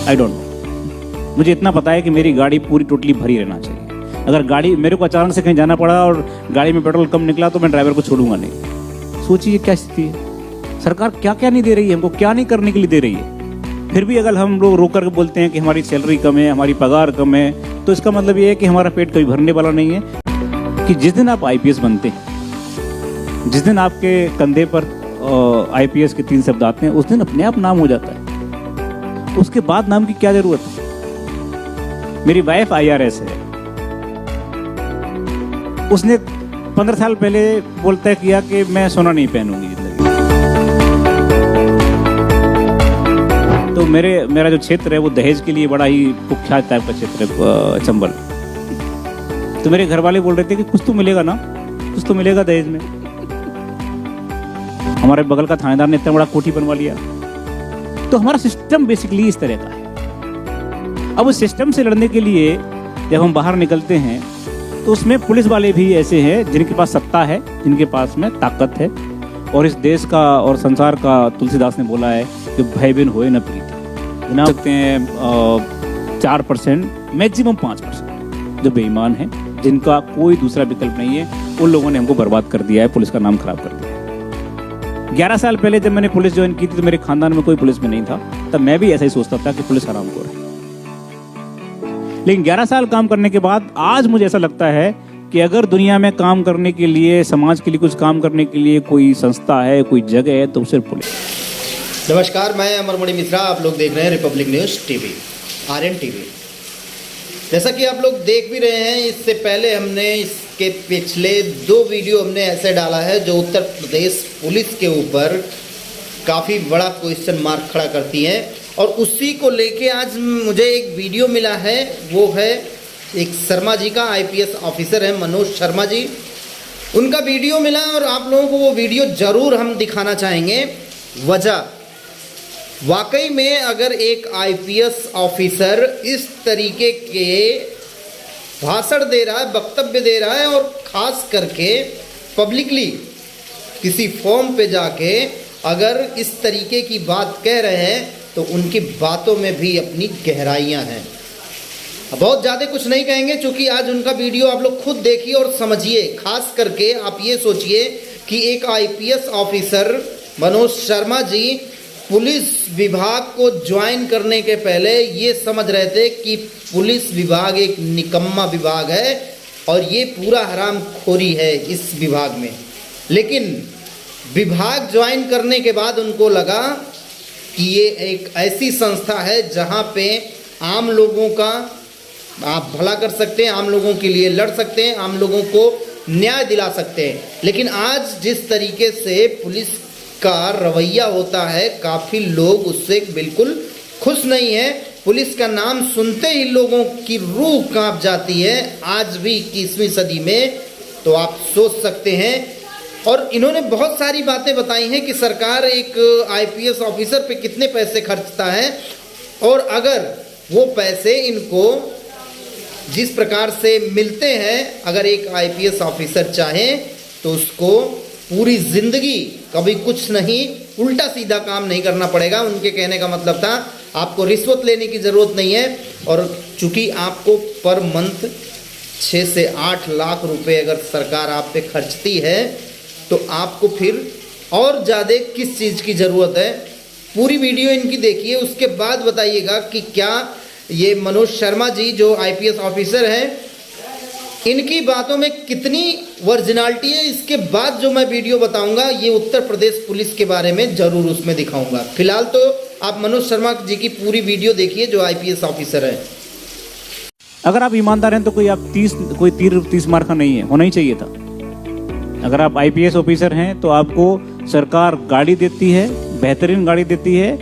I don't know. मुझे इतना पता है कि मेरी गाड़ी पूरी टोटली भरी रहना चाहिए। अगर गाड़ी मेरे को अचानक से कहीं जाना पड़ा और गाड़ी में पेट्रोल कम निकला तो मैं ड्राइवर को छोड़ूंगा नहीं। सोचिए क्या स्थिति है, सरकार क्या क्या नहीं दे रही है हमको, क्या नहीं करने के लिए दे रही है। फिर भी अगर हम लोग रोक करके बोलते हैं कि हमारी सैलरी कम है, हमारी पगार कम है, तो इसका मतलब ये है कि हमारा पेट कभी भरने वाला नहीं है। कि जिस दिन आप आईपीएस बनते हैं, जिस दिन आपके कंधे पर आईपीएस के 3 शब्द आते हैं, उस दिन अपने आप नाम हो जाता है। उसके बाद नाम की क्या जरूरत है। मेरी वाइफ आईआरएस है, उसने 15 साल पहले बोलता किया कि मैं सोना नहीं पहनूंगी जिंदगी। तो मेरा जो क्षेत्र है वो दहेज के लिए बड़ा ही कुख्यात टाइप का क्षेत्र है, चंबल। तो मेरे घर वाले बोल रहे थे कि कुछ तो मिलेगा ना, कुछ तो मिलेगा दहेज में। हमारे बगल का थानेदार ने इतना बड़ा कोठी बनवा लिया। तो हमारा सिस्टम बेसिकली इस तरह का है। अब उस सिस्टम से लड़ने के लिए जब हम बाहर निकलते हैं तो उसमें पुलिस वाले भी ऐसे हैं जिनके पास सत्ता है, जिनके पास में ताकत है। और इस देश का और संसार का तुलसीदास ने बोला है कि भय बिन होए न प्रीति। गिना सकते हैं 4%, मैक्सिमम 5% जो बेईमान हैं, जिनका कोई दूसरा विकल्प नहीं है, उन लोगों ने हमको बर्बाद कर दिया है, पुलिस का नाम खराब कर दिया है। 11 साल पहले जब मैंने पुलिस ज्वाइन की थी तो मेरे खानदान में कोई पुलिस में नहीं था। तब मैं भी ऐसा ही सोचता था कि पुलिस हरामखोर है। लेकिन 11 साल काम करने के बाद आज मुझे ऐसा लगता है कि अगर दुनिया में काम करने के लिए, समाज के लिए कुछ काम करने के लिए कोई संस्था है, कोई जगह है, तो सिर्फ पुलिस। नमस्कार, मैं अमरमणि मिश्रा, आप लोग देख रहे हैं Republic News TV, RN TV. जैसा कि आप लोग देख भी रहे हैं, इससे पहले हमने इसके पिछले 2 वीडियो हमने ऐसे डाला है जो उत्तर प्रदेश पुलिस के ऊपर काफ़ी बड़ा क्वेश्चन मार्क खड़ा करती हैं। और उसी को लेके आज मुझे एक वीडियो मिला है, वो है एक शर्मा जी का, आईपीएस ऑफिसर है मनोज शर्मा जी, उनका वीडियो मिला और आप लोगों को वो वीडियो ज़रूर हम दिखाना चाहेंगे। वजह वाकई में अगर एक आईपीएस ऑफिसर इस तरीके के भाषण दे रहा है, वक्तव्य दे रहा है और ख़ास करके पब्लिकली किसी फॉर्म पे जाके अगर इस तरीके की बात कह रहे हैं तो उनकी बातों में भी अपनी गहराइयां हैं। बहुत ज़्यादा कुछ नहीं कहेंगे क्योंकि आज उनका वीडियो आप लोग खुद देखिए और समझिए। खास करके आप ये सोचिए कि एक IPS officer Manoj Sharma ji police विभाग को ज्वाइन करने के पहले ये समझ रहे थे कि पुलिस विभाग एक निकम्मा विभाग है और ये पूरा हरामखोरी है इस विभाग में। लेकिन विभाग ज्वाइन करने के बाद उनको लगा कि ये एक ऐसी संस्था है जहाँ पे आम लोगों का आप भला कर सकते हैं, आम लोगों के लिए लड़ सकते हैं, आम लोगों को न्याय दिला सकते हैं। लेकिन आज जिस तरीके से पुलिस का रवैया होता है, काफ़ी लोग उससे बिल्कुल खुश नहीं है। पुलिस का नाम सुनते ही लोगों की रूह कांप जाती है आज भी 21वीं सदी में। तो आप सोच सकते हैं। और इन्होंने बहुत सारी बातें बताई हैं कि सरकार एक आईपीएस ऑफिसर पे कितने पैसे खर्चता है और अगर वो पैसे इनको जिस प्रकार से मिलते हैं, अगर एक आईपीएस ऑफिसर चाहे तो उसको पूरी ज़िंदगी कभी कुछ नहीं, उल्टा सीधा काम नहीं करना पड़ेगा। उनके कहने का मतलब था आपको रिश्वत लेने की ज़रूरत नहीं है। और चूँकि आपको पर मंथ 6 से 8 लाख रुपए अगर सरकार आप पे खर्चती है तो आपको फिर और ज़्यादा किस चीज़ की ज़रूरत है। पूरी वीडियो इनकी देखिए, उसके बाद बताइएगा कि क्या ये मनोज शर्मा जी जो आईपीएस ऑफिसर हैं, इनकी बातों में कितनी ओरिजिनलिटी है। इसके बाद जो मैं वीडियो बताऊंगा ये उत्तर प्रदेश पुलिस के बारे में ज़रूर उसमें दिखाऊंगा। फिलहाल तो आप मनोज शर्मा जी की पूरी वीडियो देखिए जो आईपीएस ऑफिसर है। अगर आप ईमानदार हैं तो कोई 30 मार्क का नहीं है, होना ही चाहिए था। अगर आप आईपीएस ऑफिसर हैं तो आपको सरकार गाड़ी देती है, बेहतरीन गाड़ी देती है,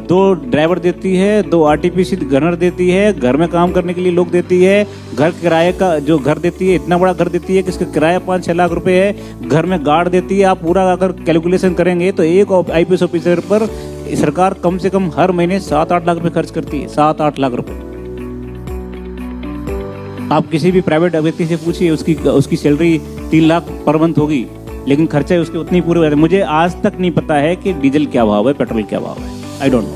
2 ड्राइवर देती है, 2 आरटीपीसी गनर देती है, घर में काम करने के लिए लोग देती है, घर किराए का जो घर देती है, इतना बड़ा घर देती है कि इसका किराया 5-6 लाख रुपए है, घर में गार्ड देती है। आप पूरा अगर कैलकुलेशन करेंगे तो एक आईपीएस ऑफिसर पर सरकार कम से कम हर महीने 7-8 लाख रुपए खर्च करती है। 7-8 लाख रुपए। आप किसी भी प्राइवेट व्यक्ति से पूछिए, उसकी सैलरी 3 लाख पर मंथ होगी, लेकिन खर्चे उसके उतनी पूरे हो जाते हैं। मुझे आज तक नहीं पता है कि डीजल क्या भाव है, पेट्रोल क्या भाव है। I don't know.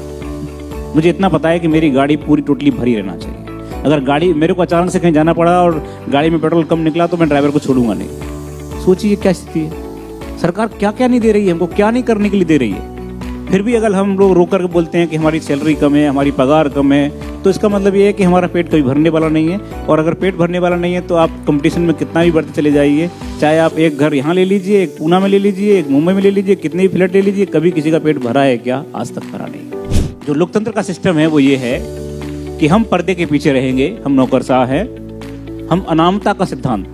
मुझे इतना पता है कि मेरी गाड़ी पूरी टोटली भरी रहना चाहिए। अगर गाड़ी मेरे को अचानक से कहीं जाना पड़ा और गाड़ी में पेट्रोल कम निकला तो मैं ड्राइवर को छोड़ूंगा नहीं। सोचिए क्या स्थिति है, सरकार क्या क्या नहीं दे रही है हमको, क्या नहीं करने के लिए दे रही है। फिर भी अगर हम लोग रो कर बोलते हैं कि हमारी सैलरी कम है, हमारी पगार कम है, तो इसका मतलब ये है कि हमारा पेट कभी भरने वाला नहीं है। और अगर पेट भरने वाला नहीं है तो आप कंपटीशन में कितना भी बढ़ते चले जाइए, चाहे आप एक घर यहाँ ले लीजिए, एक पूना में ले लीजिए, एक मुंबई में ले लीजिए, कितने भी फ्लैट ले लीजिए, कभी किसी का पेट भरा है क्या? आज तक भरा नहीं। जो लोकतंत्र का सिस्टम है वो ये है कि हम पर्दे के पीछे रहेंगे, हम नौकरशाह हैं, हम अनामता का सिद्धांत,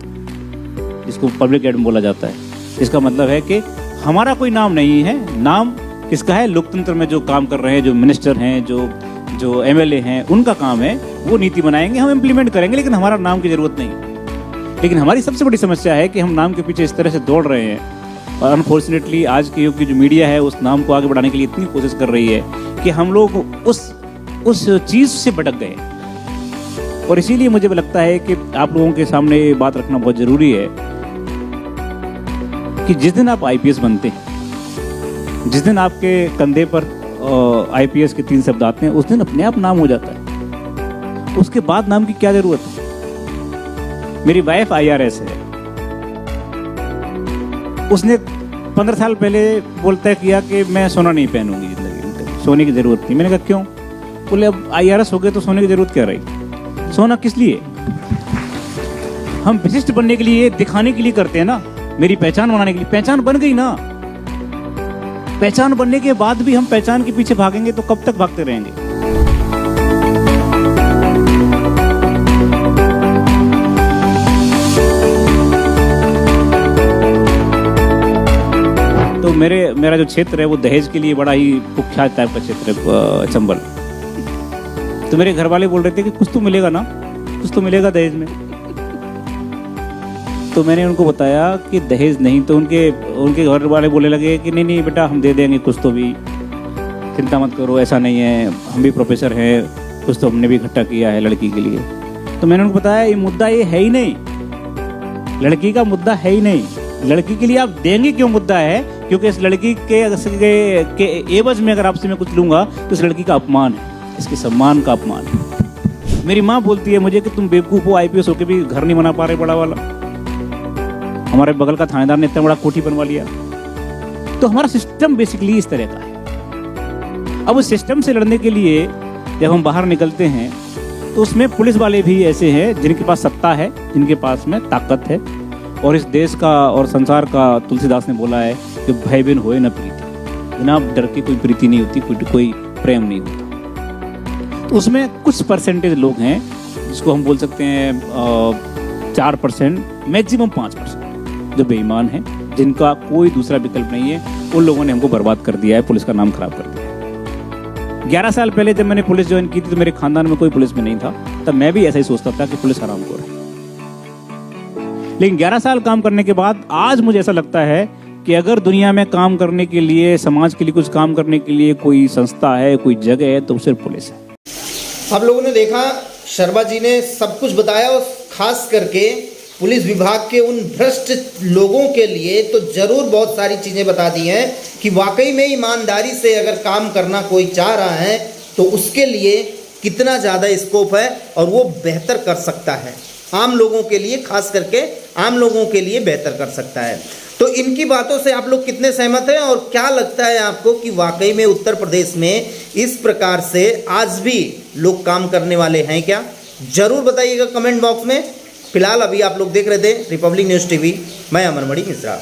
जिसको पब्लिक एडम बोला जाता है, इसका मतलब है कि हमारा कोई नाम नहीं है। नाम किसका है? लोकतंत्र में जो काम कर रहे हैं, जो मिनिस्टर हैं, जो एमएलए हैं, उनका काम है। वो नीति बनाएंगे, हम इम्प्लीमेंट करेंगे, लेकिन हमारा नाम की जरूरत नहीं। लेकिन हमारी सबसे बड़ी समस्या है कि हम नाम के पीछे इस तरह से दौड़ रहे हैं, और अनफॉर्चुनेटली आज के युग की जो मीडिया है उस नाम को आगे बढ़ाने के लिए इतनी कोशिश कर रही है कि हम लोग उस चीज से भटक गए। और इसीलिए मुझे लगता है कि आप लोगों के सामने ये बात रखना बहुत जरूरी है कि जिस दिन आप आईपीएस बनते हैं, जिस दिन आपके कंधे पर आईपीएस के 3 शब्द आते हैं, उस दिन अपने आप नाम हो जाता है। उसके बाद नाम की क्या जरूरत है? मेरी वाइफ आईआरएस है, उसने 15 साल पहले बोलता किया कि मैं सोना नहीं पहनूंगी जिंदगी में, सोने की जरूरत नहीं। मैंने कहा क्यों? बोले अब आईआरएस हो गए तो सोने की जरूरत क्या रही? सोना किस लिए? हम विशिष्ट बनने के लिए, दिखाने के लिए करते हैं ना, मेरी पहचान बनाने के लिए। पहचान बन गई ना, पहचान बनने के बाद भी हम पहचान के पीछे भागेंगे तो कब तक भागते रहेंगे? तो मेरा जो क्षेत्र है वो दहेज के लिए बड़ा ही कुख्यात टाइप का क्षेत्र है, चंबल। तो मेरे घर वाले बोल रहे थे कि कुछ तो मिलेगा ना, कुछ तो मिलेगा दहेज में। तो मैंने उनको बताया कि दहेज नहीं। तो उनके घर वाले बोलने लगे कि नहीं बेटा, हम दे देंगे कुछ तो भी, चिंता मत करो, ऐसा नहीं है, हम भी प्रोफेसर हैं, कुछ तो हमने भी इकट्ठा किया है लड़की के लिए। तो मैंने उनको बताया ये मुद्दा ये है ही नहीं, लड़की का मुद्दा है ही नहीं। लड़की के लिए आप देंगे क्यों मुद्दा है? क्योंकि इस लड़की के एवज में अगर आपसे मैं कुछ लूंगा तो इस लड़की का अपमान है, इसके सम्मान का अपमान है। मेरी माँ बोलती है मुझे कि तुम बेवकूफ हो, आईपीएस होकर भी घर नहीं बना पा रहे बड़ा वाला। हमारे बगल का थानेदार ने इतना बड़ा कोठी बनवा लिया। तो हमारा सिस्टम बेसिकली इस तरह का है। अब उस सिस्टम से लड़ने के लिए जब हम बाहर निकलते हैं तो उसमें पुलिस वाले भी ऐसे हैं जिनके पास सत्ता है, जिनके पास में ताकत है। और इस देश का और संसार का, तुलसीदास ने बोला है कि भय बिन होए न प्रीति, बिना डर के कोई प्रीति नहीं होती, कोई प्रेम नहीं होता। तो उसमें कुछ परसेंटेज लोग हैं जिसको हम बोल सकते हैं 4%, मैक्सिमम 5%, जो बेईमान हैं, जिनका कोई दूसरा विकल्प नहीं है। उन लोगों ने हमको बर्बाद कर दिया है, पुलिस का नाम खराब कर दिया है। 11 साल पहले जब मैंने पुलिस ज्वाइन की थी तो मेरे खानदान में कोई पुलिस में नहीं था, तब मैं भी ऐसा ही सोचता था कि पुलिस हरामखोर है। लेकिन 11 साल काम करने के बाद आज मुझे ऐसा लगता है कि अगर दुनिया में काम करने के लिए, समाज के लिए कुछ काम करने के लिए कोई संस्था है, कोई जगह है, तो सिर्फ पुलिस है। आप लोगों ने देखा, शर्मा जी ने सब कुछ बताया, और खास करके पुलिस विभाग के उन भ्रष्ट लोगों के लिए तो जरूर बहुत सारी चीज़ें बता दी हैं कि वाकई में ईमानदारी से अगर काम करना कोई चाह रहा है तो उसके लिए कितना ज़्यादा स्कोप है और वो बेहतर कर सकता है। आम लोगों के लिए, खास करके आम लोगों के लिए बेहतर कर सकता है। तो इनकी बातों से आप लोग कितने सहमत हैं, और क्या लगता है आपको कि वाकई में उत्तर प्रदेश में इस प्रकार से आज भी लोग काम करने वाले हैं क्या? जरूर बताइएगा कमेंट बॉक्स में। फिलहाल अभी आप लोग देख रहे थे रिपब्लिक न्यूज़ टीवी, मैं अमरमणि मिश्रा।